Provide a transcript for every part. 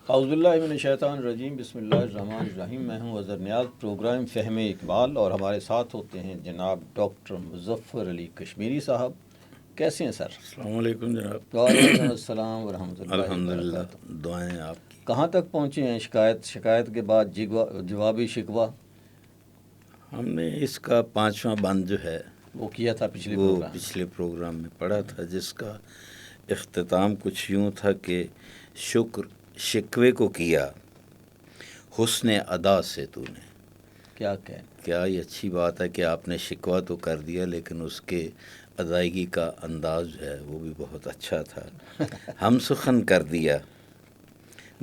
اعوذ باللہ من الشیطان الرجیم، بسم اللہ الرحمن الرحیم۔ میں ہوں اظہر نیاز، پروگرام فہم اقبال، اور ہمارے ساتھ ہوتے ہیں جناب ڈاکٹر مظفر علی کشمیری صاحب۔ کیسے ہیں سر؟ السلام علیکم جناب۔ وعلیکم السلام ورحمۃ اللہ الحمدللہ، وبرکاتہ۔ دعائیں آپ کی۔ کہاں تک پہنچے ہیں؟ شکایت کے بعد جوابی شکوہ ہم نے اس کا 5واں بند جو ہے وہ کیا تھا وہ پچھلے پروگرام میں پڑھا تھا، جس کا اختتام کچھ یوں تھا کہ شکر شکوے کو کیا حسن ادا سے تو نے۔ کیا یہ اچھی بات ہے کہ آپ نے شکوہ تو کر دیا، لیکن اس کے ادائیگی کا انداز جو ہے وہ بھی بہت اچھا تھا۔ ہم سخن کر دیا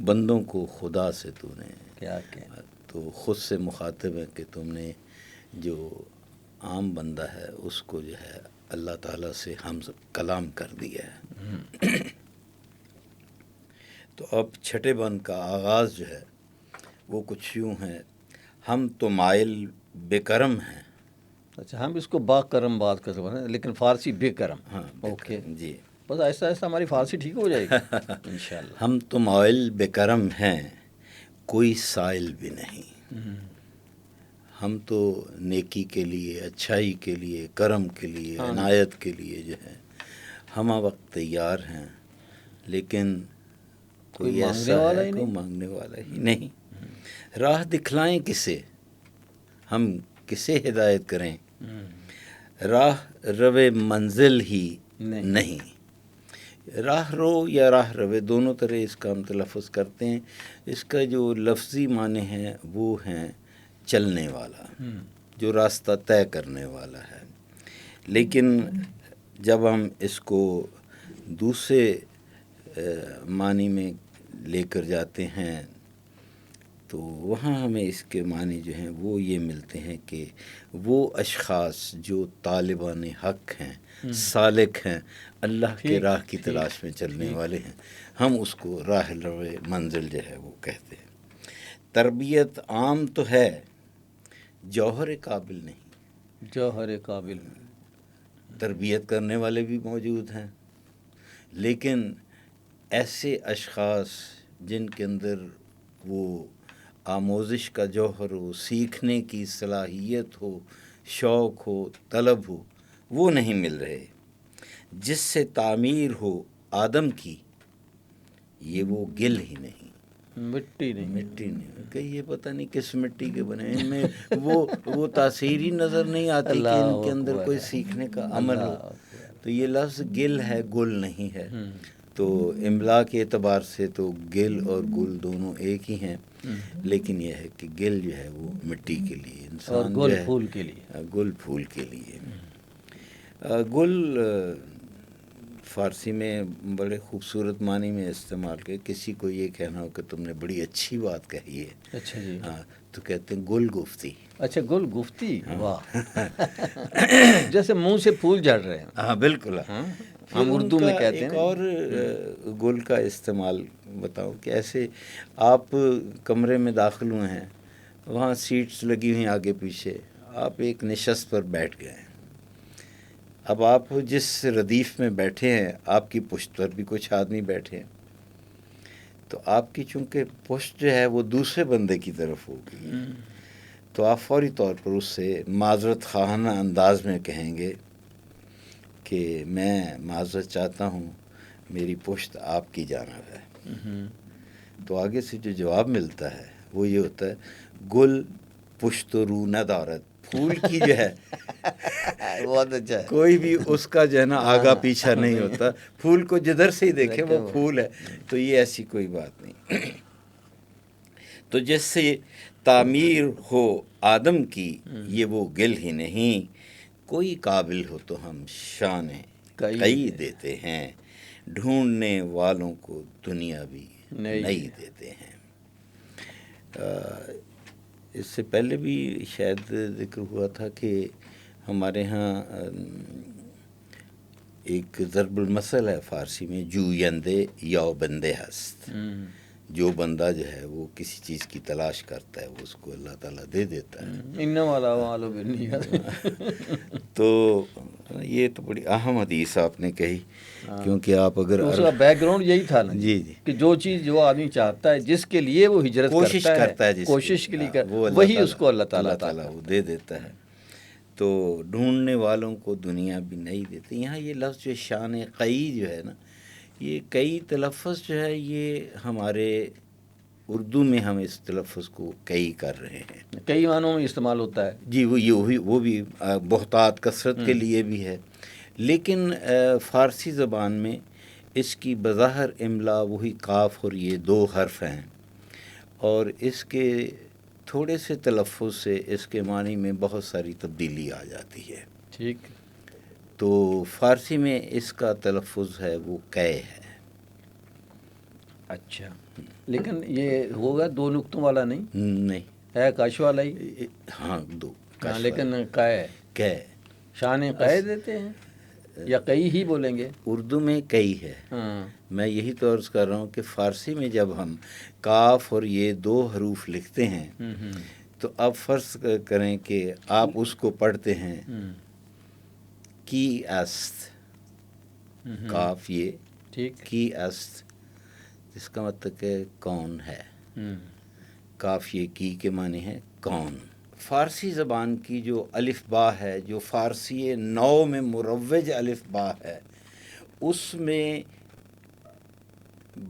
بندوں کو خدا سے تو نے۔ تو خود سے مخاطب ہے کہ تم نے جو عام بندہ ہے اس کو جو ہے اللہ تعالیٰ سے ہم کلام کر دیا ہے۔ تو اب چھٹے بند کا آغاز جو ہے وہ کچھ یوں ہے: ہم تو مائل بے کرم ہیں۔ اچھا، ہم اس کو با کرم بات کر سکتے ہیں، لیکن فارسی بے کرم۔ ہاں، اوکے جی، بس ایسا ایسا ہماری فارسی ٹھیک ہو جائے گی انشاءاللہ۔ ہم تو مائل بے کرم ہیں، کوئی سائل بھی نہیں۔ ہم تو نیکی کے لیے، اچھائی کے لیے، کرم کے لیے، عنایت کے لیے جو ہے ہمہ وقت تیار ہیں، لیکن کوئی ایسا ہے کوئی مانگنے والا ہی نہیں۔ راہ دکھلائیں کسے، ہم کسے ہدایت کریں، راہ روے منزل ہی نہیں۔ راہ رو یا راہ روے دونوں طرح اس کا ہم تلفظ کرتے ہیں۔ اس کا جو لفظی معنی ہے وہ ہیں چلنے والا، جو راستہ طے کرنے والا ہے۔ لیکن جب ہم اس کو دوسرے معنی میں لے کر جاتے ہیں تو وہاں ہمیں اس کے معنی جو ہیں وہ یہ ملتے ہیں کہ وہ اشخاص جو طالبان حق ہیں، سالک ہیں، اللہ کے راہ کی تلاش میں چلنے والے ہیں، ہم اس کو راہ روے منزل جو ہے وہ کہتے ہیں۔ تربیت عام تو ہے، جوہر قابل نہیں۔ جوہر قابل تربیت کرنے والے بھی موجود ہیں، لیکن ایسے اشخاص جن کے اندر وہ آموزش کا جوہر ہو، سیکھنے کی صلاحیت ہو، شوق ہو، طلب ہو، وہ نہیں مل رہے۔ جس سے تعمیر ہو آدم کی، یہ وہ گل ہی نہیں۔ مٹی نہیں کہ یہ پتہ نہیں کس مٹی کے بنے، ان میں وہ تاثیر ہی نظر نہیں آتی کہ ان کے اندر کوئی سیکھنے کا عمل ہو۔ تو یہ لفظ گل ہے، گل نہیں ہے۔ تو املا کے اعتبار سے تو گل اور گل دونوں ایک ہی ہیں، لیکن یہ ہے کہ گل جو ہے وہ مٹی کے لیے، انسان جو ہے پھول کے لیے، گل پھول کے لیے۔ گل فارسی میں بڑے خوبصورت معنی میں استعمال کر، کسی کو یہ کہنا ہو کہ تم نے بڑی اچھی بات کہی ہے، اچھا جی، ہاں تو کہتے ہیں گل گفتی۔ اچھا، گل گفتی، واہ، جیسے منہ سے پھول جھڑ رہے ہیں۔ ہاں بالکل۔ ہم اردو میں کہتے ہیں۔ ایک اور گل کا استعمال بتاؤ کہ ایسے آپ کمرے میں داخل ہوئے ہیں، وہاں سیٹس لگی ہوئی ہیں آگے پیچھے، آپ ایک نشست پر بیٹھ گئے ہیں۔ اب آپ جس ردیف میں بیٹھے ہیں، آپ کی پشت پر بھی کچھ آدمی بیٹھے ہیں، تو آپ کی چونکہ پشت جو ہے وہ دوسرے بندے کی طرف ہوگی، تو آپ فوری طور پر اس سے معذرت خواہانہ انداز میں کہیں گے کہ میں معذرت چاہتا ہوں، میری پشت آپ کی جانب ہے۔ تو آگے سے جو جواب ملتا ہے وہ یہ ہوتا ہے: گل پشت رو ندارت۔ پھول کی جو ہے بہت اچھا ہے، کوئی بھی اس کا جو ہے نا آگا پیچھا نہیں ہوتا، پھول کو جدھر سے ہی دیکھے وہ پھول ہے۔ تو یہ ایسی کوئی بات نہیں۔ تو جس سے تعمیر ہو آدم کی، یہ وہ گل ہی نہیں۔ کوئی قابل ہو تو ہم شان کئی دیتے ہیں، ڈھونڈنے والوں کو دنیا بھی نئی دیتے ہیں۔ اس سے پہلے بھی شاید ذکر ہوا تھا کہ ہمارے ہاں ایک ضرب المثل ہے فارسی میں: جویندے یاو بندے ہست۔ جو بندہ جو ہے وہ کسی چیز کی تلاش کرتا ہے، وہ اس کو اللہ تعالیٰ دے دیتا ہے۔ ان والا والو بھی نہیں۔ تو یہ تو بڑی اہم حدیث آپ نے کہی، کیونکہ آپ اگر تو اس کا بیک گراؤنڈ یہی تھا نا جی جی کہ جو چیز جو آدمی چاہتا ہے، جس کے لیے وہ ہجرت کوشش کرتا ہے، جس کوشش کے لیے وہ وہی اس کو اللہ تعالیٰ وہ دے دیتا ہے. تو ڈھونڈنے والوں کو دنیا بھی نہیں دیتی. یہاں یہ لفظ جو شان قئی جو ہے نا، یہ کئی تلفظ جو ہے یہ ہمارے اردو میں ہم اس تلفظ کو کئی کر رہے ہیں، کئی معنوں میں استعمال ہوتا ہے. جی وہ بھی بہتات کثرت کے لیے بھی ہے، لیکن فارسی زبان میں اس کی بظاہر املا وہی کاف اور یہ 2 حرف ہیں، اور اس کے تھوڑے سے تلفظ سے اس کے معنی میں بہت ساری تبدیلی آ جاتی ہے. ٹھیک. تو فارسی میں اس کا تلفظ ہے وہ قے ہے. اچھا، لیکن یہ ہوگا 2 نقطوں والا نہیں ہے، کاش والا ہی. ہاں 2 ہاں، لیکن قے قے شان قے دیتے ہیں یا کئی ہی بولیں گے؟ اردو میں کئی ہے. ہاں، میں یہی تو عرض کر رہا ہوں کہ فارسی میں جب ہم کاف اور یہ 2 حروف لکھتے ہیں تو اب فرض کریں کہ آپ اس کو پڑھتے ہیں کی است، کاف یہ ٹھیک. کی است، اس کا مطلب کہ کون ہے. کاف یہ کی کے معنی ہے کون. فارسی زبان کی جو الف با ہے، جو فارسی نو میں مروج الف با ہے، اس میں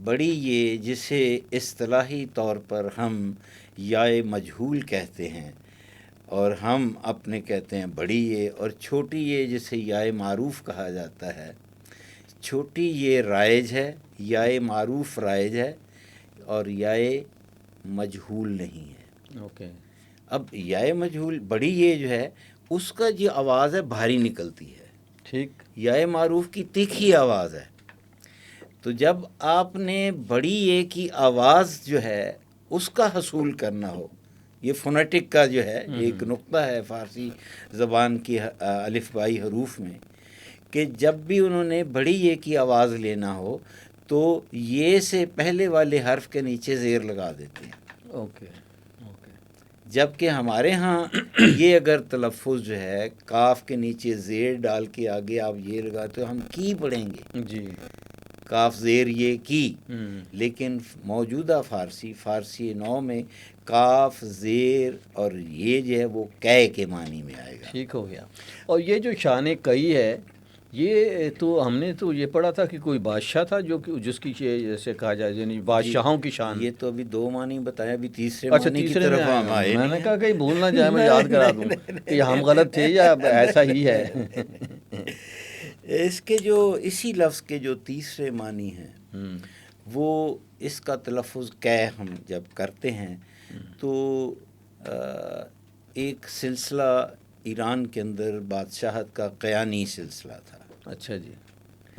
بڑی یہ جسے اصطلاحی طور پر ہم یائے مجہول کہتے ہیں، اور ہم اپنے کہتے ہیں بڑی یہ، اور چھوٹی یہ جسے یائے معروف کہا جاتا ہے. چھوٹی یہ رائج ہے، یائے معروف رائج ہے، اور یائے مجہول نہیں ہے. اوکے. اب یائے مجہول بڑی یہ جو ہے اس کا جو آواز ہے بھاری نکلتی ہے. ٹھیک. یائے معروف کی تیکھی آواز ہے. تو جب آپ نے بڑی یہ کی آواز جو ہے اس کا حصول کرنا ہو، یہ فونیٹک کا جو ہے ایک نقطہ ہے فارسی زبان کی الف بائی حروف میں، کہ جب بھی انہوں نے بڑی یہ کی آواز لینا ہو تو یہ سے پہلے والے حرف کے نیچے زیر لگا دیتے ہیں. اوکے. جبکہ ہمارے ہاں یہ اگر تلفظ جو ہے کاف کے نیچے زیر ڈال کے آگے آپ یہ لگا تو ہم کی پڑھیں گے، جی. کاف زیر یہ کی. لیکن موجودہ فارسی نو میں کاف زیر اور یہ جو ہے وہ قے کے معنی میں آئے گا. ٹھیک ہو گیا. اور یہ جو شان کئی ہے، یہ تو ہم نے تو یہ پڑھا تھا کہ کوئی بادشاہ تھا جو کہ جس کی جیسے کہا جائے یعنی بادشاہوں کی شان. یہ تو ابھی 2 معنی بتایا، ابھی تیسرے اچھا، معنی کی تیسرے طرف میں ہم آئے. میں نے کہا کہیں بھول نہ جائے، میں یاد کرا دوں کہ ہم غلط تھے یا ایسا ہی ہے. اس کے جو اسی لفظ کے جو تیسرے معنی ہیں وہ اس کا تلفظ قے ہم جب کرتے ہیں تو ایک سلسلہ ایران کے اندر بادشاہت کا قیانی سلسلہ تھا. اچھا جی.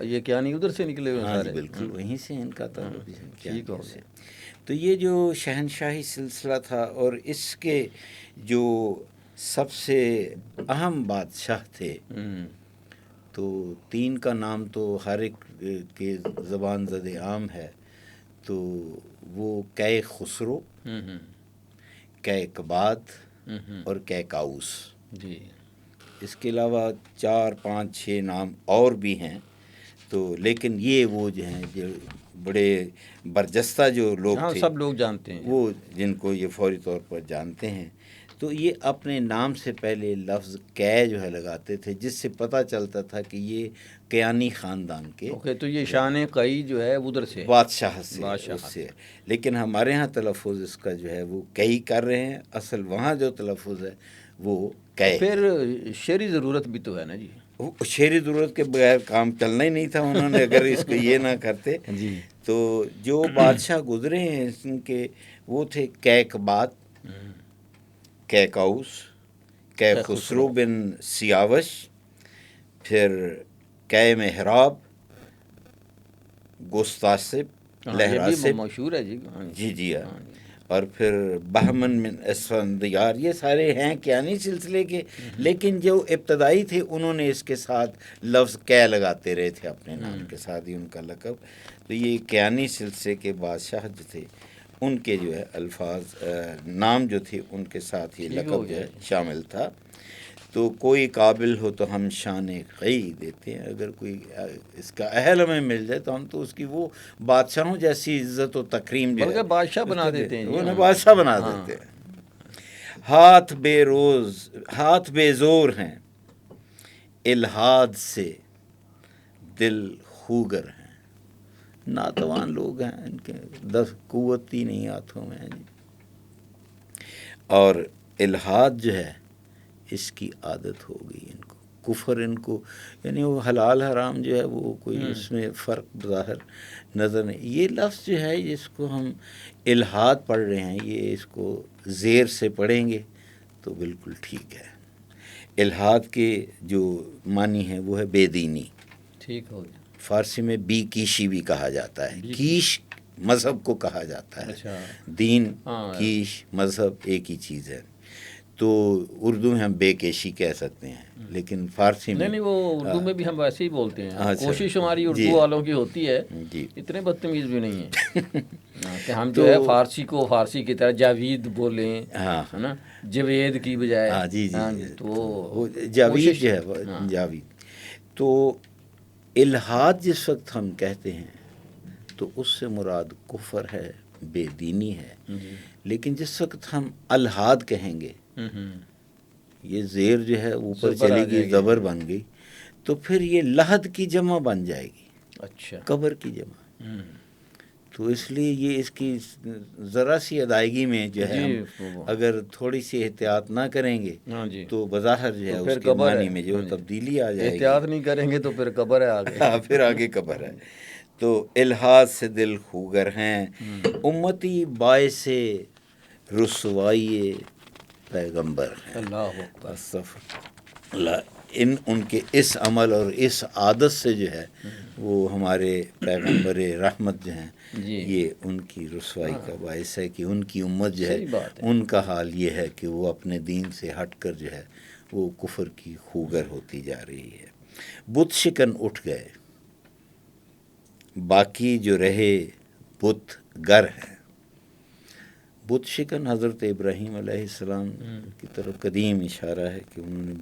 یہ کیا نہیں ادھر سے نکلے ہوئے ہاں سارے؟ جی بالکل وہیں سے ان کا تعلق ٹھیک ہو گیا. تو یہ جو شہنشاہی سلسلہ تھا اور اس کے جو سب سے اہم بادشاہ تھے، تو 3 کا نام تو ہر ایک کے زبان زد عام ہے. تو وہ قے خسرو، قے کباد اور قے کاؤس. جی. اس کے علاوہ 4 5 6 نام اور بھی ہیں. تو لیکن یہ وہ جو ہیں جو بڑے برجستہ جو لوگ تھے، سب لوگ جانتے ہیں، وہ جن کو یہ فوری طور پر جانتے ہیں، تو یہ اپنے نام سے پہلے لفظ قے جو ہے لگاتے تھے، جس سے پتہ چلتا تھا کہ یہ قیانی خاندان کے. اوکے. تو یہ شان قئی جو ہے ادھر سے بادشاہ سے. لیکن ہمارے ہاں تلفظ اس کا جو ہے وہ کئی کر رہے ہیں، اصل وہاں جو تلفظ ہے وہ قے. پھر شعری ضرورت بھی تو ہے نا جی. شعری ضرورت کے بغیر کام چلنا ہی نہیں تھا. انہوں نے اگر اس کو یہ نہ کرتے جی. تو جو بادشاہ گزرے ہیں ان کے وہ تھے قے کباد، قے کاؤس، قے خسرو بن سیاوش، پھر قے محراب، گستاسب، لہراسب، مشہور ہے جی. جی اور پھر بہمن من اسفندیار. یہ سارے ہیں قیانی سلسلے کے، لیکن جو ابتدائی تھے انہوں نے اس کے ساتھ لفظ قے لگاتے رہے تھے اپنے نام کے ساتھ ہی ان کا لقب. تو یہ قیانی سلسلے کے بادشاہ جو تھے ان کے جو ہے الفاظ نام جو تھے ان کے ساتھ یہ لقب جو ہے شامل تھا. تو کوئی قابل ہو تو ہم شان قی دیتے ہیں، اگر کوئی اس کا اہل ہمیں مل جائے تو ہم تو اس کی وہ بادشاہوں جیسی عزت و تکریم جو بلکہ ہے بادشاہ بنا دیتے ہیں جی، وہ انہیں بادشاہ بنا دیتے ہیں۔ ہاتھ بے زور ہیں، الحاد سے دل خوگر ہیں۔ ناتوان لوگ ہیں، ان کے قوت ہی نہیں ہاتھوں میں جی۔ اور الحاد جو ہے اس کی عادت ہو گئی ان کو، کفر ان کو، یعنی وہ حلال حرام جو ہے وہ کوئی اس میں فرق ظاہر نظر نہیں۔ یہ لفظ جو ہے جس کو ہم الحاد پڑھ رہے ہیں، یہ اس کو زیر سے پڑھیں گے تو بالکل ٹھیک ہے۔ الحاد کے جو معنی ہے وہ ہے بے دینی، ٹھیک ہو گیا۔ فارسی میں بی کیشی بھی کہا جاتا ہے، کیش مذہب کو کہا جاتا ہے، اچھا، دین کیش مذہب ایک ہی چیز ہے۔ تو اردو میں ہم بے کیشی کہہ سکتے ہیں، لیکن فارسی میں نہیں وہ اردو میں بھی ہم ویسے ہی بولتے ہیں، اچھا، کوشش ہماری جی اردو والوں کی ہوتی ہے، جی، اتنے بدتمیز بھی نہیں ہیں کہ ہم تو جو ہے فارسی کو فارسی کی طرح جاوید بولیں، ہاں ہے نا، جوید کی بجائے، ہاں جی جی ہاں جی، تو وہ جاوید جو ہے جاوید۔ تو الحاد جس وقت ہم کہتے ہیں تو اس سے مراد کفر ہے، بے دینی ہے، لیکن جس وقت ہم الحاد کہیں گے، یہ زیر جو ہے اوپر چلے گی، زبر بن گئی، تو پھر یہ لحد کی جمع بن جائے گی، اچھا، قبر کی جمع۔ تو اس لیے یہ اس کی ذرا سی ادائیگی میں جو ہے ہم اگر تھوڑی سی احتیاط نہ کریں گے تو بظاہر جو ہے اس کے معنی میں جو تبدیلی آ جائے گی۔ احتیاط نہیں کریں گے تو پھر قبر ہے آگے، پھر آگے قبر ہے۔ تو الحاد سے دل خوگر ہیں، امتی باعث رسوائی پیغمبر ہیں۔ اللہ اکبر۔ ان کے اس عمل اور اس عادت سے جو ہے وہ ہمارے پیغمبر رحمت جو ہیں یہ ان کی رسوائی کا باعث ہے کہ ان کی امت جو ہے ان کا حال یہ ہے کہ وہ اپنے دین سے ہٹ کر جو ہے وہ کفر کی خوگر ہوتی جا رہی ہے۔ بت شکن اٹھ گئے، باقی جو رہے بت گر ہیں۔ بت شکن حضرت ابراہیم علیہ السلام کی طرف قدیم اشارہ ہے کہ انہوں نے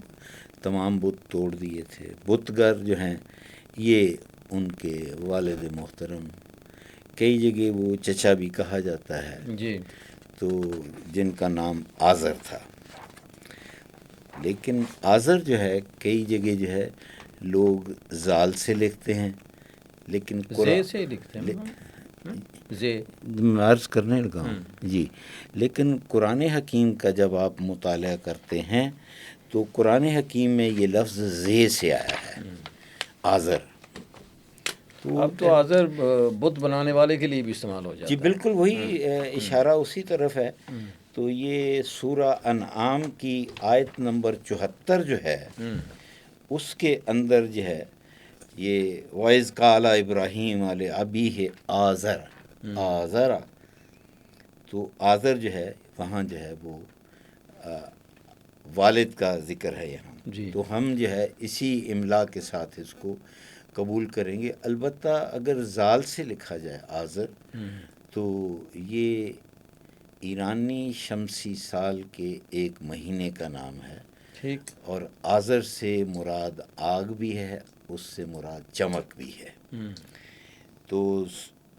تمام بت توڑ دیے تھے۔ بت گر جو ہیں یہ ان کے والد محترم، کئی جگہ وہ چچا بھی کہا جاتا ہے جی، تو جن کا نام آزر تھا، لیکن آزر جو ہے کئی جگہ جو ہے لوگ زال سے لکھتے ہیں، لیکن زے سے لکھتے ہیں، زے عرض کرنے لگا ہوں جی، لیکن قرآن حکیم کا جب آپ مطالعہ کرتے ہیں تو قرآن حکیم میں یہ لفظ زے سے آیا ہے، آزر۔ اب تو آزر بت بنانے والے کے لیے بھی استعمال ہو جاتا ہے۔ جی بالکل وہی اشارہ اسی طرف ہے۔ تو یہ سورہ انعام کی آیت نمبر 74 جو ہے اس کے اندر جو ہے یہ وَإِذْ قَالَ إِبْرَاهِيمُ لِأَبِيهِ آزَرَ، تو آزر جو ہے وہاں جو ہے وہ والد کا ذکر ہے یہاں، تو ہم جو ہے اسی املا کے ساتھ اس کو قبول کریں گے۔ البتہ اگر زال سے لکھا جائے آزر تو یہ ایرانی شمسی سال کے ایک مہینے کا نام ہے، ٹھیک، اور آزر سے مراد آگ بھی ہے، اس سے مراد چمک بھی ہے۔ تو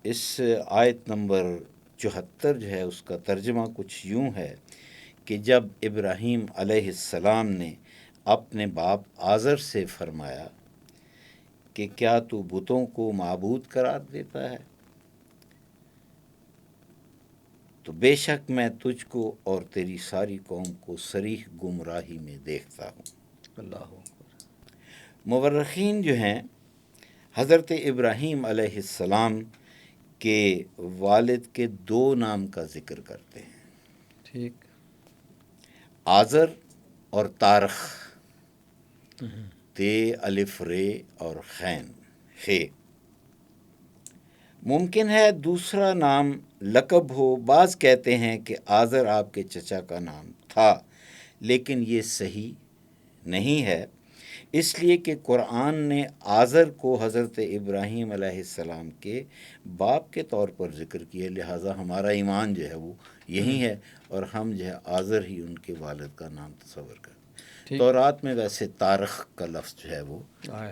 اس آیت نمبر 74 جو ہے اس کا ترجمہ کچھ یوں ہے کہ جب ابراہیم علیہ السلام نے اپنے باپ آزر سے فرمایا کہ کیا تو بتوں کو معبود قرار دیتا ہے، تو بے شک میں تجھ کو اور تیری ساری قوم کو صریح گمراہی میں دیکھتا ہوں۔ اللہ مورخین جو ہیں حضرت ابراہیم علیہ السلام کے والد کے 2 نام کا ذکر کرتے ہیں، ٹھیک، آزر اور تارخ، تے الف رے اور خین خے۔ ممکن ہے دوسرا نام لقب ہو، بعض کہتے ہیں کہ آزر آپ کے چچا کا نام تھا، لیکن یہ صحیح نہیں ہے، اس لیے کہ قرآن نے آزر کو حضرت ابراہیم علیہ السلام کے باپ کے طور پر ذکر کیا، لہٰذا ہمارا ایمان جو ہے وہ یہی ہے، اور ہم جو ہے آزر ہی ان کے والد کا نام تصور کریں۔ تورات میں ویسے تارخ کا لفظ جو ہے وہ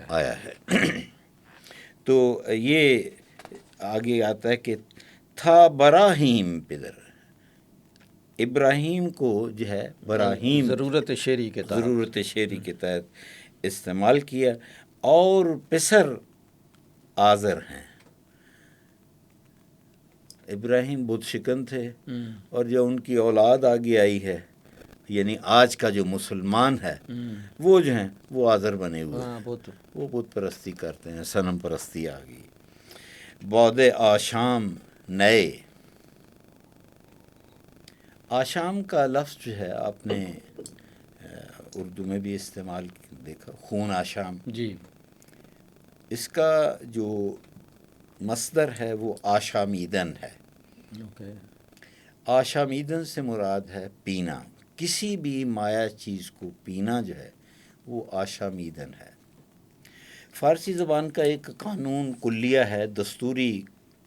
آیا ہے۔ تو یہ آگے آتا ہے کہ تھا براہیم پدر، ابراہیم کو جو ہے براہیم ضرورت شعری کے تحت، ضرورت شعری کے تحت استعمال کیا، اور پسر آزر ہیں۔ ابراہیم بت شکن تھے، اور جو ان کی اولاد آگے آئی ہے، یعنی آج کا جو مسلمان ہے، وہ جو ہیں وہ آزر بنے ہوئے ہیں، وہ بت پرستی کرتے ہیں، صنم پرستی آ گئی۔ بعد آشام نئے، آشام کا لفظ جو ہے آپ نے اردو میں بھی استعمال دیکھا، خون آشام، جی، اس کا جو مصدر ہے وہ آشامیدن ہے۔ آشامیدن سے مراد ہے پینا، کسی بھی مایا چیز کو پینا جو ہے وہ آشامیدن ہے۔ فارسی زبان کا ایک قانون کلیہ ہے، دستوری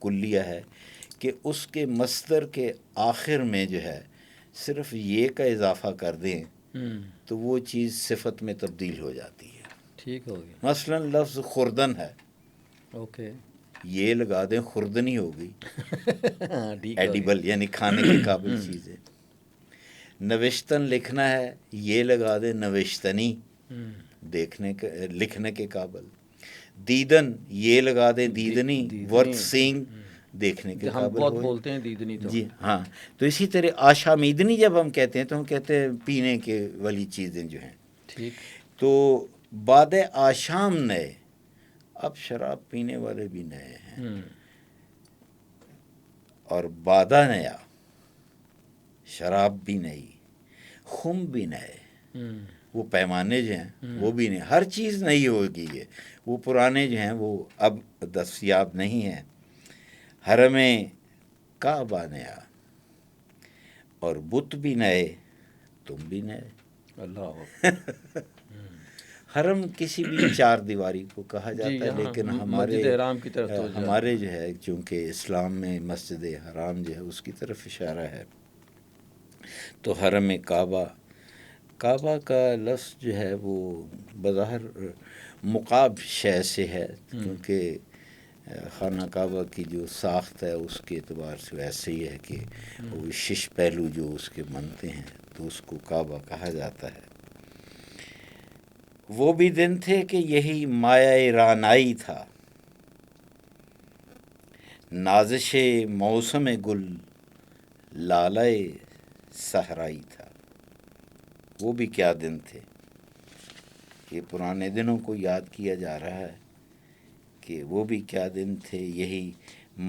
کلیہ ہے، کہ اس کے مصدر کے آخر میں جو ہے صرف یہ کا اضافہ کر دیں تو وہ چیز صفت میں تبدیل ہو جاتی ہے۔ ٹھیک ہو گیا۔ مثلا لفظ خوردن ہے، اوکے، یہ لگا دیں خوردنی ہو گئی، ایڈیبل یعنی کھانے کے قابل چیز ہے۔ نوشتن لکھنا ہے، یہ لگا دیں نوشتنی، دیکھنے کے لکھنے کے قابل۔ دیدن یہ لگا دیں دیدنی، ورتھ سینگ، دیکھنے کے ہم قابل بہت ہو بولتے ہیں دیدنی تو، جی ہاں۔ تو اسی طرح آشامیدنی جب ہم کہتے ہیں تو ہم کہتے ہیں پینے کے والی چیزیں جو ہیں۔ ٹھیک۔ تو بعد آشام نئے، اب شراب پینے والے بھی نئے ہیں، اور بادہ نیا، شراب بھی نئی، خم بھی نئے، وہ پیمانے جو ہیں وہ بھی نئے، ہر چیز نئی ہوگی ہے، وہ پرانے جو ہیں وہ اب دستیاب نہیں ہیں۔ حرم کعبہ نیا، اور بت بھی نئے، تم بھی نئے۔ اللہ حرم کسی بھی چار دیواری کو کہا جاتا ہے، لیکن مسجد حرام کی طرف تو ہمارے جو ہے چونکہ اسلام میں مسجد حرام جو ہے اس کی طرف اشارہ ہے، تو حرم کعبہ، کعبہ کا لفظ جو ہے وہ بظاہر مقاب شے سے ہے، کیونکہ خانہ کعبہ کی جو ساخت ہے اس کے اعتبار سے ویسے ہی ہے کہ وہ شش پہلو جو اس کے بنتے ہیں تو اس کو کعبہ کہا جاتا ہے۔ وہ بھی دن تھے کہ یہی مایہ رانائی تھا، نازش موسم گل لالۂ صحرائی تھا۔ وہ بھی کیا دن تھے، یہ پرانے دنوں کو یاد کیا جا رہا ہے کہ وہ بھی کیا دن تھے، یہی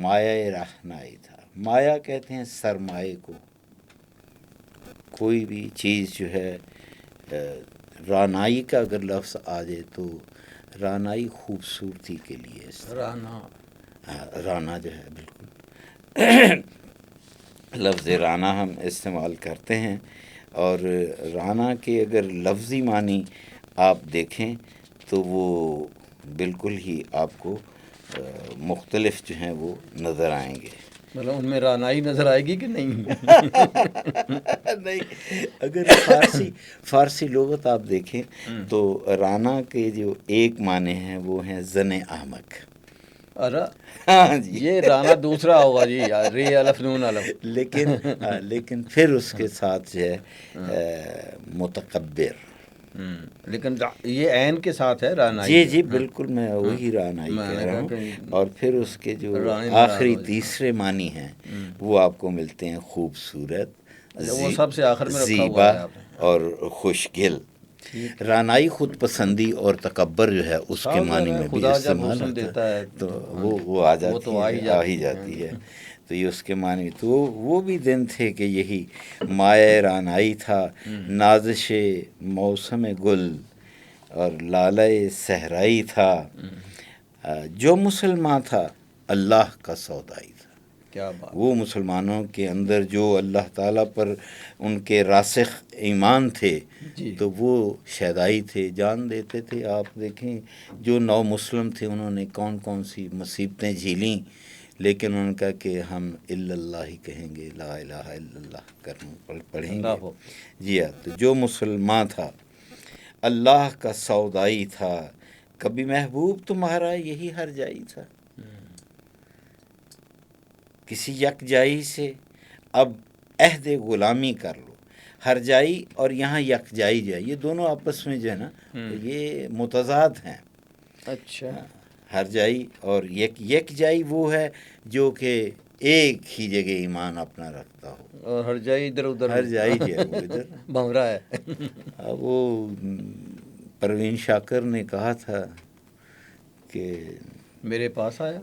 مایہ رانائی تھا۔ مایا کہتے ہیں سرمائے کو، کوئی بھی چیز جو ہے رانائی کا اگر لفظ آ جائے تو رانائی خوبصورتی کے لیے، رانا جو ہے بالکل لفظ رانا ہم استعمال کرتے ہیں، اور رانا کے اگر لفظی معنی آپ دیکھیں تو وہ بالکل ہی آپ کو مختلف جو ہیں وہ نظر آئیں گے۔ مطلب ان میں رانائی نظر آئے گی کہ نہیں؟ نہیں، اگر فارسی لغت آپ دیکھیں تو رانا کے جو ایک معنی ہیں وہ ہیں زن احمق۔ ہاں جی، یہ رانا دوسرا ہوگا جی، ری الف نون الف، لیکن پھر اس کے ساتھ جو ہے متکبر، لیکن یہ عین کے ساتھ ہے رانائی۔ جی جی بالکل، میں وہی رانائی کہہ رہا ہوں۔ اور پھر اس کے جو آخری تیسرے معنی ہیں وہ آپ کو ملتے ہیں خوبصورت، وہ سب سے آخر میں رکھا ہوا زیبا ہے آپ نے، اور خوشگل۔ رانائی خود پسندی اور تکبر جو ہے اس کے معنی میں بھی استعمال ہوتا ہے، تو وہ آ ہی جاتی ہے، تو یہ اس کے معنی۔ تو وہ بھی دن تھے کہ یہی مایہ رانائی تھا، نازش موسم گل اور لالۂ صحرائی تھا، جو مسلمان تھا اللہ کا سودائی تھا۔ کیا بات، وہ مسلمانوں کے اندر جو اللہ تعالیٰ پر ان کے راسخ ایمان تھے تو وہ شیدائی تھے، جان دیتے تھے۔ آپ دیکھیں جو نو مسلم تھے انہوں نے کون کون سی مصیبتیں جھیلیں، لیکن ان کا کہ ہم الا اللہ ہی کہیں گے، لا الہ الا اللہ پڑھیں گے۔ جی ہاں، تو جو مسلمان تھا اللہ کا سودائی تھا، کبھی محبوب تمہارا یہی ہر جائی تھا. کسی یک جائی سے اب عہد غلامی کر لو. ہر جائی اور یہاں یک جائی جو ہے، یہ دونوں آپس میں جو ہے نا یہ متضاد ہیں. اچھا. ہر جائی اور یک جائی وہ ہے جو کہ ایک ہی جگہ ایمان اپنا رکھتا ہو، اور ہر جائی ادھر ادھر، ہر جائی جو ہے وہ ادھر بھنورا ہے. وہ پروین شاکر نے کہا تھا کہ میرے پاس آیا،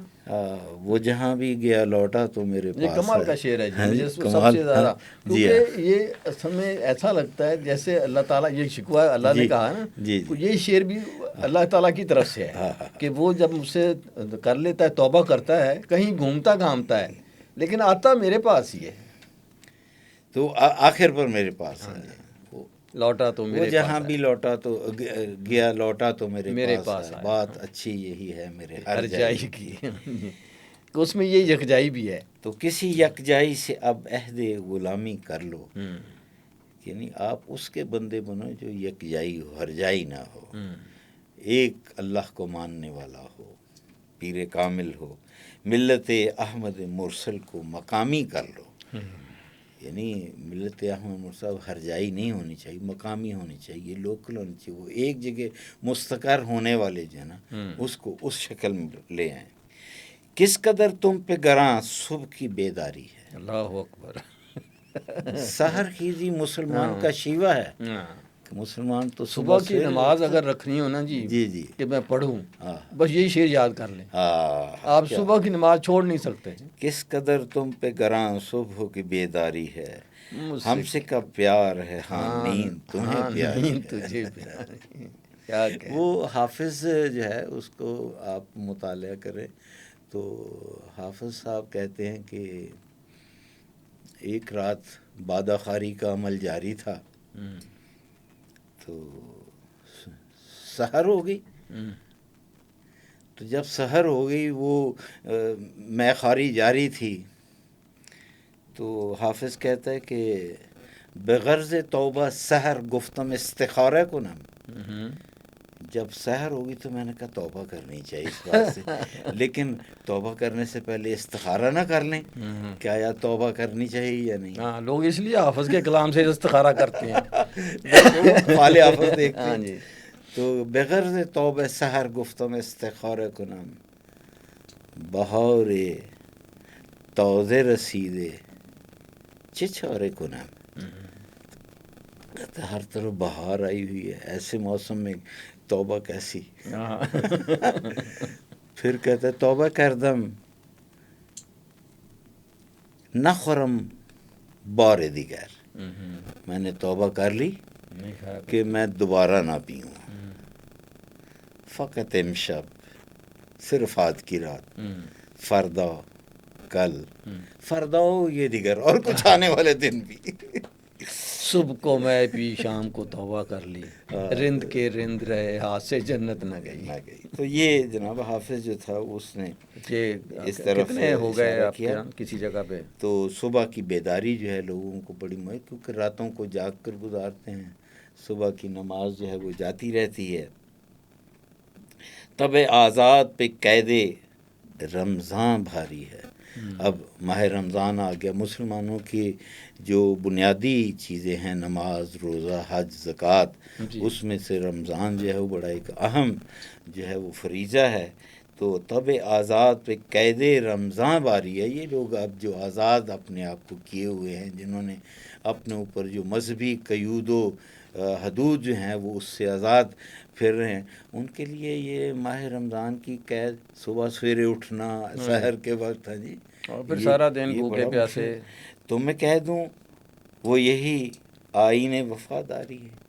وہ جہاں بھی گیا لوٹا تو میرے پاس. یہ کمال کا شعر ہے جی، مجھے سب کمال سے زیادہ، جی کیونکہ یہ اصل میں ایسا لگتا ہے جیسے اللہ تعالیٰ، یہ شکوہ اللہ نے کہا نا، تو یہ شعر بھی اللہ تعالیٰ کی طرف سے ہے کہ وہ جب مجھ سے کر لیتا ہے، توبہ کرتا ہے، کہیں گھومتا گھامتا ہے لیکن آتا میرے پاس ہی ہے. تو آخر پر میرے پاس ہے. لوٹا تو میرے وہ پاس جہاں ہے. بھی لوٹا تو گیا لوٹا تو میرے پاس ہے. آیا. بات اچھی یہی ہے میرے ہر جائی کی. تو اس میں یہ یکجائی بھی ہے. تو کسی یکجائی سے اب عہد غلامی کر لو. یعنی آپ اس کے بندے بنو جو یکجائی ہو، ہر جائی نہ ہو، ایک اللہ کو ماننے والا ہو، پیر کامل ہو. ملت احمد مرسل کو مقامی کر لو. یعنی ملت احمد مرسل ہر جائی نہیں ہونی چاہیے، مقامی ہونی چاہیے، لوکل ہونی چاہیے. وہ ایک جگہ مستقر ہونے والے جو ہے نا اس کو اس شکل میں لے آئیں. کس قدر تم پہ گراں صبح کی بیداری ہے. اللہ اکبر. سحر خیزی مسلمان کا شیوہ ہے کہ مسلمان تو صبح کی نماز اگر رکھنی ہو نا جی کہ میں پڑھوں، بس یہی شعر یاد کر لیں. آپ صبح کی نماز چھوڑ نہیں سکتے. کس قدر تم پہ گراں صبح کی بیداری ہے، ہم سے کب پیار ہے، ہاں نیند تمہیں پیاری ہے. وہ حافظ جو ہے اس کو آپ مطالعہ کریں تو حافظ صاحب کہتے ہیں کہ ایک رات بادہ خاری کا عمل جاری تھا تو سحر ہو گئی. تو جب سحر ہو گئی وہ مے خواری جاری تھی تو حافظ کہتا ہے کہ بغرض توبہ سحر گفتم استخارہ کنم. جب سحر ہوگی تو میں نے کہا توبہ کرنی چاہیے اس بات سے، لیکن توبہ کرنے سے پہلے استخارہ نہ کر لیں کہ آیا توبہ کرنی چاہیے یا نہیں. ہاں، لوگ اس لیے حافظ کے کلام سے استخارہ کرتے ہیں. فال حافظ دیکھتے ہیں. تو بغرض توبہ سحر گفتم استخارہ کنم، بہار تازه رسیدے چه چاره کنم. ہر طرف بہار آئی ہوئی ہے، ایسے موسم میں توبہ کیسی. پھر کہتا ہے توبہ کردم نخورم بار دیگر. میں نے توبہ کر لی کہ میں دوبارہ نہ پیوں. فقط امشب، صرف آج کی رات، فردا، کل، فردا یہ دیگر اور کچھ آنے والے دن بھی. صبح کو میں پی شام کو توبہ کر لی، رند کے رند رہے ہاتھ سے جنت نہ گئی. تو یہ جناب حافظ جو تھا اس نے اس طرف کتنے ہو گئے اشارہ آپ کیا کسی جگہ پہ. تو صبح کی بیداری جو ہے لوگوں کو بڑی کیونکہ راتوں کو جاگ کر گزارتے ہیں، صبح کی نماز جو ہے وہ جاتی رہتی ہے. تب آزاد پہ قید رمضان بھاری ہے. اب ماہ رمضان آ گیا. مسلمانوں کی جو بنیادی چیزیں ہیں نماز، روزہ، حج، زکوٰۃ، اس میں سے رمضان جو ہے وہ بڑا ایک اہم جو ہے وہ فریضہ ہے. تو تب آزاد پہ قید رمضان باری ہے. یہ لوگ اب جو آزاد اپنے آپ کو کیے ہوئے ہیں، جنہوں نے اپنے اوپر جو مذہبی قیود و حدود جو ہیں وہ اس سے آزاد پھر رہے ہیں، ان کے لیے یہ ماہ رمضان کی قید، صبح سویرے اٹھنا سحر کے وقت ہے جی، اور پھر سارا دن بھوکے پیاسے. تو میں کہہ دوں وہ یہی آئین وفاداری ہے.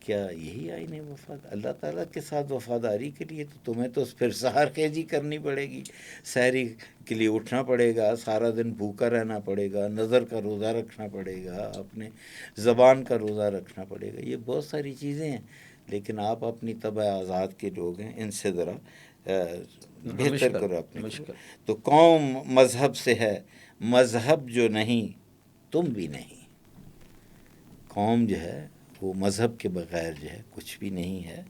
کیا یہی آئین وفاداری اللہ تعالیٰ کے ساتھ وفاداری کے لیے تو تمہیں تو پھر سحر خیزی کرنی پڑے گی، سحری کے لیے اٹھنا پڑے گا، سارا دن بھوکا رہنا پڑے گا، نظر کا روزہ رکھنا پڑے گا، اپنے زبان کا روزہ رکھنا پڑے گا. یہ بہت ساری چیزیں ہیں، لیکن آپ اپنی طبع آزاد کے لوگ ہیں، ان سے ذرا بہتر کرو اپنے. تو قوم مذہب سے ہے، مذہب جو نہیں تم بھی نہیں. قوم جو ہے وہ مذہب کے بغیر جو ہے کچھ بھی نہیں ہے.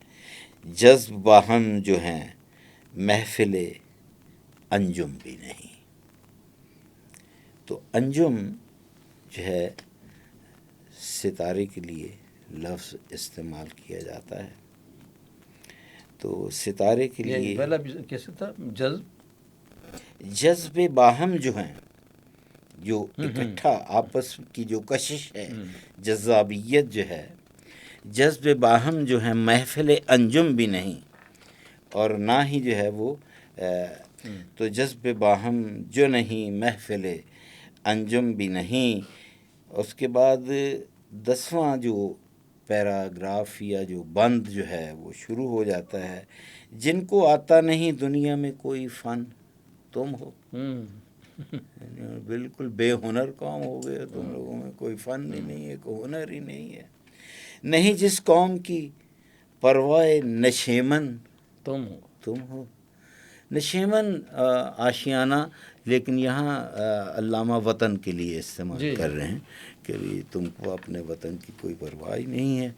جذب باہم جو ہیں محفل انجم بھی نہیں. تو انجم جو ہے ستارے کے لیے لفظ استعمال کیا جاتا ہے. تو ستارے کے لیے پہلا کیسے تھا؟ جذب باہم جو ہیں، جو اکٹھا آپس کی جو کشش ہے، جذابیت جو ہے، جذب باہم جو ہے محفل انجم بھی نہیں، اور نہ ہی جو ہے وہ تو جذب باہم جو نہیں محفل انجم بھی نہیں. اس کے بعد 10واں جو پیراگراف یا جو بند جو ہے وہ شروع ہو جاتا ہے، جن کو آتا نہیں دنیا میں کوئی فن تم ہو. بالکل بے ہنر قوم ہو گئے تم لوگوں میں، کوئی فن ہی نہیں ہے، کوئی ہنر ہی نہیں ہے. نہیں جس قوم کی پروائے نشیمن تم ہو. نشیمن آشیانہ، لیکن یہاں علامہ وطن کے لیے استعمال کر رہے ہیں کہ تم کو اپنے وطن کی کوئی پرواہ نہیں ہے،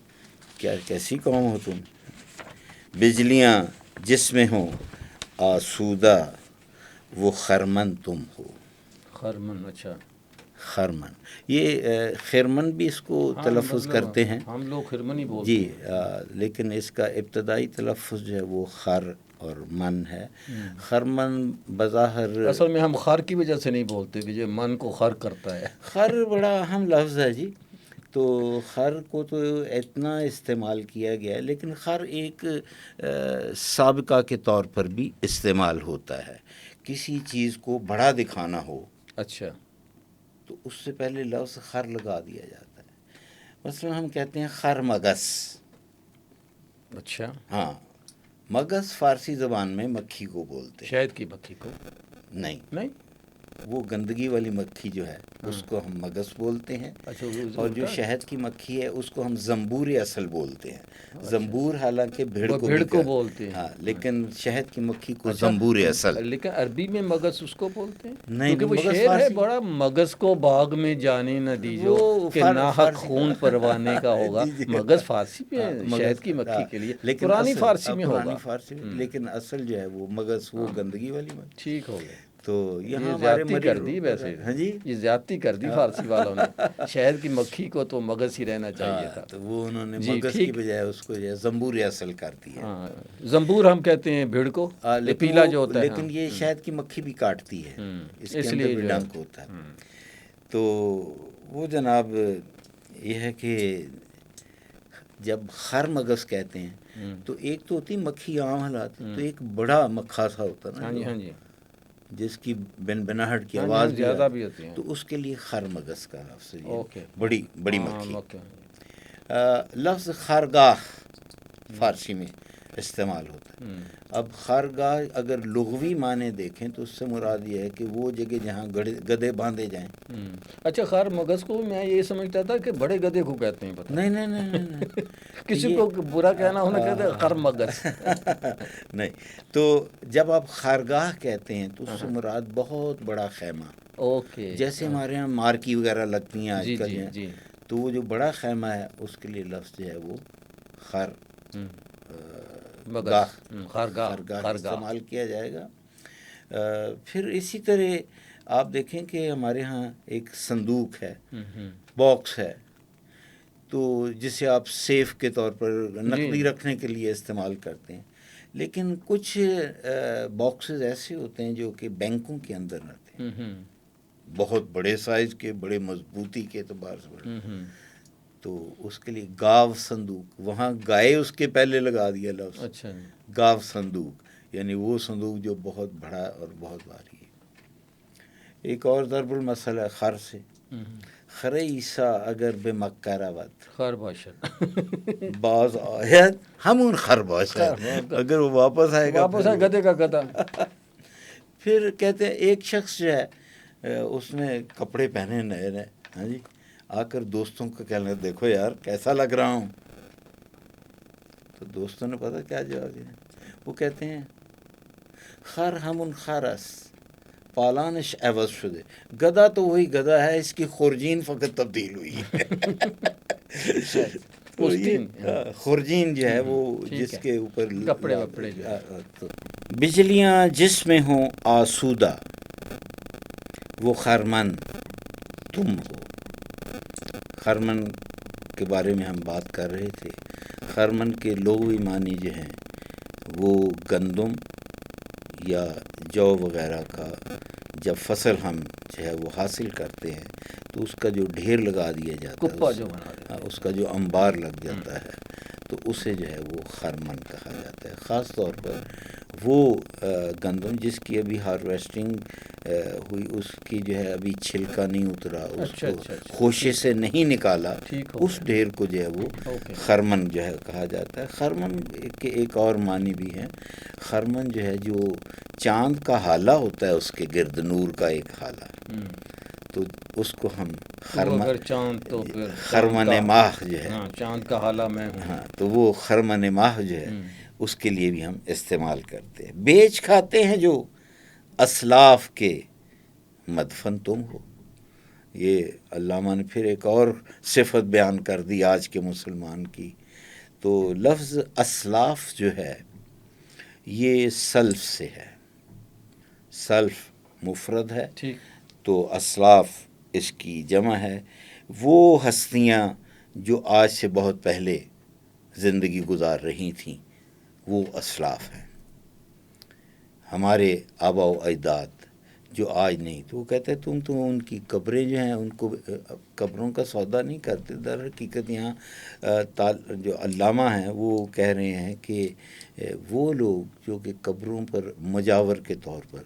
کیا کیسی قوم ہو تم. بجلیاں جس میں ہوں آسودہ وہ خرمن تم ہو. خرمن، اچھا خرمن، یہ خرمن بھی اس کو تلفظ کرتے ہیں، ہم لوگ خرمن ہی بولتے جی، لیکن اس کا ابتدائی تلفظ جو ہے وہ خر اور من ہے. خرمن بظاہر اصل میں ہم خر کی وجہ سے نہیں بولتے کہ جو من کو خر کرتا ہے. خر بڑا اہم لفظ ہے جی. تو خر کو تو اتنا استعمال کیا گیا ہے، لیکن خر ایک سابقہ کے طور پر بھی استعمال ہوتا ہے. کسی چیز کو بڑا دکھانا ہو، اچھا، تو اس سے پہلے لفظ خر لگا دیا جاتا ہے. مثلا ہم کہتے ہیں خر مگس. اچھا، ہاں، مگس فارسی زبان میں مکھی کو بولتے ہیں. شہد کی مکھی کو نہیں، وہ گندگی والی مکھی جو ہے اس کو ہم مگس بولتے ہیں. اچھا، اور جو شہد کی مکھی ہے اس کو ہم زنبور اصل بولتے ہیں. زنبور حالانکہ بھیڑ کو بولتے ہیں، ہاں، لیکن شہد کی مکھی کو زنبور اصل. لیکن عربی میں مگس اس کو بولتے ہیں، نہیں، کیونکہ وہ شعر ہے بڑا، مگس کو باغ میں جانے نہ دیجو کہ ناحق خون پروانے کا ہوگا. مگس فارسی میں شہد کی مکھی کے لیے پرانی فارسی میں ہوگا، لیکن اصل جو ہے وہ مگس، وہ گندگی والی مکھی. ٹھیک ہو گیا. تو یہاں زیادتی کر دی ویسے. ہاں جی، یہ زیادتی کر دی فارسی والوں نے. شہد کی مکھی کو تو مگس ہی رہنا چاہیے تھا. تو وہ انہوں نے مگس کی بجائے اس کو زنبور اصل کر دیا. زنبور ہم کہتے ہیں بھیڑ کو، پیلا جو ہوتا ہے. لیکن یہ شہد کی مکھی بھی کاٹتی ہے، اس کے اندر بھی ڈنک ہوتا ہے. تو وہ جناب یہ ہے کہ جب خر مگس کہتے ہیں تو ایک تو ہوتی مکھی عام حالات، تو ایک بڑا مکھا سا ہوتا نا، ہاں جی، جس کی بناہٹ کی آواز زیادہ بھی ہوتی ہے، تو اس کے لیے خر مگس کا لفظ بڑی مکھی. لفظ خرگاہ فارسی میں استعمال ہوتا ہے. اب خرگاہ اگر لغوی معنی دیکھیں تو اس سے مراد یہ ہے کہ وہ جگہ جہاں گدھے باندھے جائیں. اچھا، خر مگس کو میں یہ سمجھتا تھا کہ بڑے گدھے کو کہتے ہیں. نہیں کسی کو برا کہنا ہونا کہتے ہیں خر مگس. نہیں، تو جب آپ خرگاہ کہتے ہیں تو اس سے مراد بہت بڑا خیمہ. اوکے، جیسے ہمارے یہاں مارکی وغیرہ لگتی ہیں آج کل، تو وہ جو بڑا خیمہ ہے اس کے لیے لفظ جو ہے وہ خرگاہ استعمال کیا جائے گا. پھر اسی طرح آپ دیکھیں کہ ہمارے ہاں ایک صندوق ہے، باکس ہے، تو جسے آپ سیف کے طور پر نقدی رکھنے کے لیے استعمال کرتے ہیں. لیکن کچھ باکسز ایسے ہوتے ہیں جو کہ بینکوں کے اندر رہتے ہیں، بہت بڑے سائز کے، بڑے مضبوطی کے اعتبار سے بڑے. تو اس کے لیے گاو صندوق، وہاں گائے اس کے پہلے لگا دیا لفظ. اچھا، گاو صندوق یعنی وہ صندوق جو بہت بڑا اور بہت بھاری ہے. ایک اور ضرب المثل ہے خر سے. خر عیسیٰ اگر بے مکہ رود، خر باشد باز آید ہمون خر باشد، اگر وہ واپس آئے گا گدھے کا گدھا. پھر کہتے ہیں ایک شخص جو ہے اس نے کپڑے پہنے نئے، ہاں جی، آ کر دوستوں کو کہنے لگا دیکھو یار کیسا لگ رہا ہوں. تو دوستوں نے پتا کیا جواب دیا؟ وہ کہتے ہیں خر ہمون خرس پالانش عوض شدے. گدھا تو وہی گدھا ہے، اس کی خورجین فقط تبدیل ہوئی ہے. خرجین جو ہے وہ جس کے اوپر کپڑے وپڑے جو ہے. بجلیاں جس میں ہوں آسودہ وہ خرمن تم ہو. خرمن کے بارے میں ہم بات کر رہے تھے. خرمن کے لغوی معنی جو ہیں وہ گندم یا جو وغیرہ کا جب فصل ہم جو ہے وہ حاصل کرتے ہیں تو اس کا جو ڈھیر لگا دیا جاتا ہے, اس کا جو انبار لگ جاتا ہے تو اسے جو ہے وہ خرمن کہا جاتا ہے. خاص طور پر وہ گندم جس کی ابھی ہارویسٹنگ ہوئی, اس کی جو ہے ابھی چھلکا نہیں اترا, اس کو خوشے سے نہیں نکالا, اس ڈھیر کو جو ہے وہ خرمن جو ہے کہا جاتا ہے. خرمن کے ایک اور معنی بھی ہے. خرمن جو ہے جو چاند کا حالہ ہوتا ہے اس کے گرد نور کا ایک حالہ, تو اس کو ہم خرمن ماہ جو ہے چاند کا حالہ میں, ہاں تو وہ خرمن ماہ جو ہے اس کے لیے بھی ہم استعمال کرتے ہیں. بیچ کھاتے ہیں جو اسلاف کے مدفن تم ہو. یہ علامہ نے پھر ایک اور صفت بیان کر دی آج کے مسلمان کی. تو لفظ اسلاف جو ہے یہ سلف سے ہے. سلف مفرد ہے تو اسلاف اس کی جمع ہے. وہ ہستیاں جو آج سے بہت پہلے زندگی گزار رہی تھیں وہ اسلاف ہیں. ہمارے آبا و اجداد جو آج نہیں, تو وہ کہتے ہیں تم تو ان کی قبریں جو ہیں ان کو قبروں کا سودا نہیں کرتے. در حقیقت یہاں جو علامہ ہیں وہ کہہ رہے ہیں کہ وہ لوگ جو کہ قبروں پر مجاور کے طور پر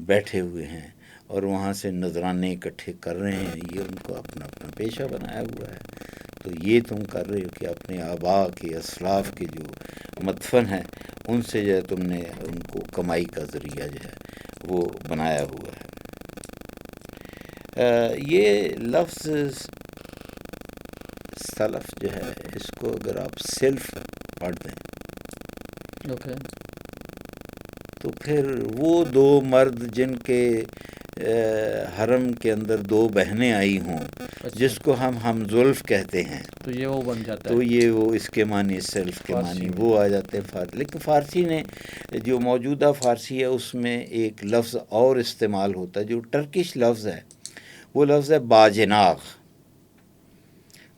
بیٹھے ہوئے ہیں اور وہاں سے نذرانے اکٹھے کر رہے ہیں, یہ ان کو اپنا اپنا پیشہ بنایا ہوا ہے. تو یہ تم کر رہے ہو کہ اپنے آبا کے اسلاف کے جو مدفن ہیں ان سے جو ہے تم نے ان کو کمائی کا ذریعہ جو ہے وہ بنایا ہوا ہے. یہ لفظ سلف جو ہے اس کو اگر آپ سیلف پڑھ دیں تو پھر وہ دو مرد جن کے حرم کے اندر دو بہنیں آئی ہوں جس کو ہم زلف کہتے ہیں, تو یہ وہ بن جاتا ہے. تو یہ وہ اس کے معنی سیلف کے معنی وہ آ جاتے ہیں. لیکن فارسی نے جو موجودہ فارسی ہے اس میں ایک لفظ اور استعمال ہوتا ہے جو ٹرکش لفظ ہے. وہ لفظ ہے باجناغ.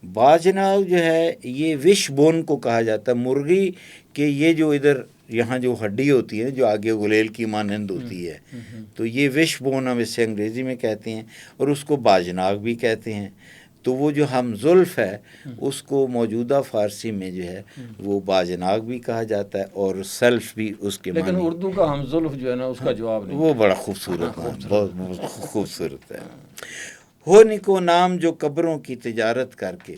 باجناغ جو ہے یہ وش بون کو کہا جاتا ہے. مرغی کہ یہ جو ادھر یہاں جو ہڈی ہوتی ہے جو آگے غلیل کی مانند ہوتی ہے تو یہ وش بون ہم اسے انگریزی میں کہتے ہیں اور اس کو باجناغ بھی کہتے ہیں. تو وہ جو ہم زلف ہے اس کو موجودہ فارسی میں جو ہے وہ باجناغ بھی کہا جاتا ہے اور سلف بھی اس کے معنی. لیکن اردو کا ہم زلف جو ہے نا اس کا جواب نہیں, وہ بڑا خوبصورت بہت خوبصورت ہے. ہو نکو نام جو قبروں کی تجارت کر کے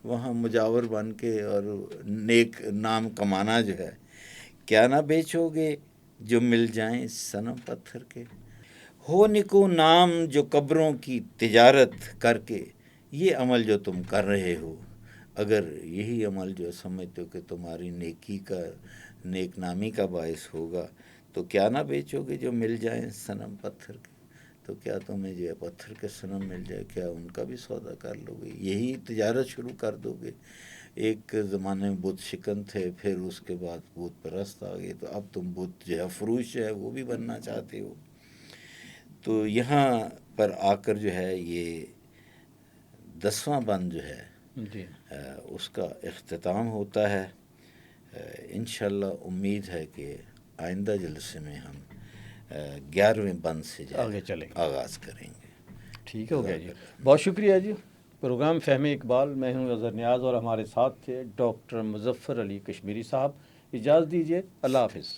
وہاں مجاور بن کے اور نیک نام کمانا جو ہے, کیا نہ بیچو گے جو مل جائیں صنم پتھر کے. ہو نکو نام جو قبروں کی تجارت کر کے, یہ عمل جو تم کر رہے ہو اگر یہی عمل جو سمجھتے ہو کہ تمہاری نیکی کا نیک نامی کا باعث ہوگا تو کیا نہ بیچو گے جو مل جائیں صنم پتھر کے. تو کیا تمہیں جو ہے پتھر کے صنم مل جائے, کیا ان کا بھی سودا کر لو گے, یہی تجارت شروع کر دو گے. ایک زمانے میں بت شکن تھے, پھر اس کے بعد بت پرست آ گئے, تو اب تم بت جو ہے فروش ہے وہ بھی بننا چاہتے ہو. تو یہاں پر آ کر جو ہے یہ 10واں بند جو ہے اس کا اختتام ہوتا ہے. انشاءاللہ امید ہے کہ آئندہ جلسے میں ہم 11ویں بند سے آگے چلیں آغاز کریں گے. ٹھیک ہو گیا جی, بہت شکریہ جی. پروگرام فہم اقبال, میں ہوں اظہر نیاز اور ہمارے ساتھ تھے ڈاکٹر مظفر علی کشمیری صاحب. اجازت دیجیے, اللہ حافظ.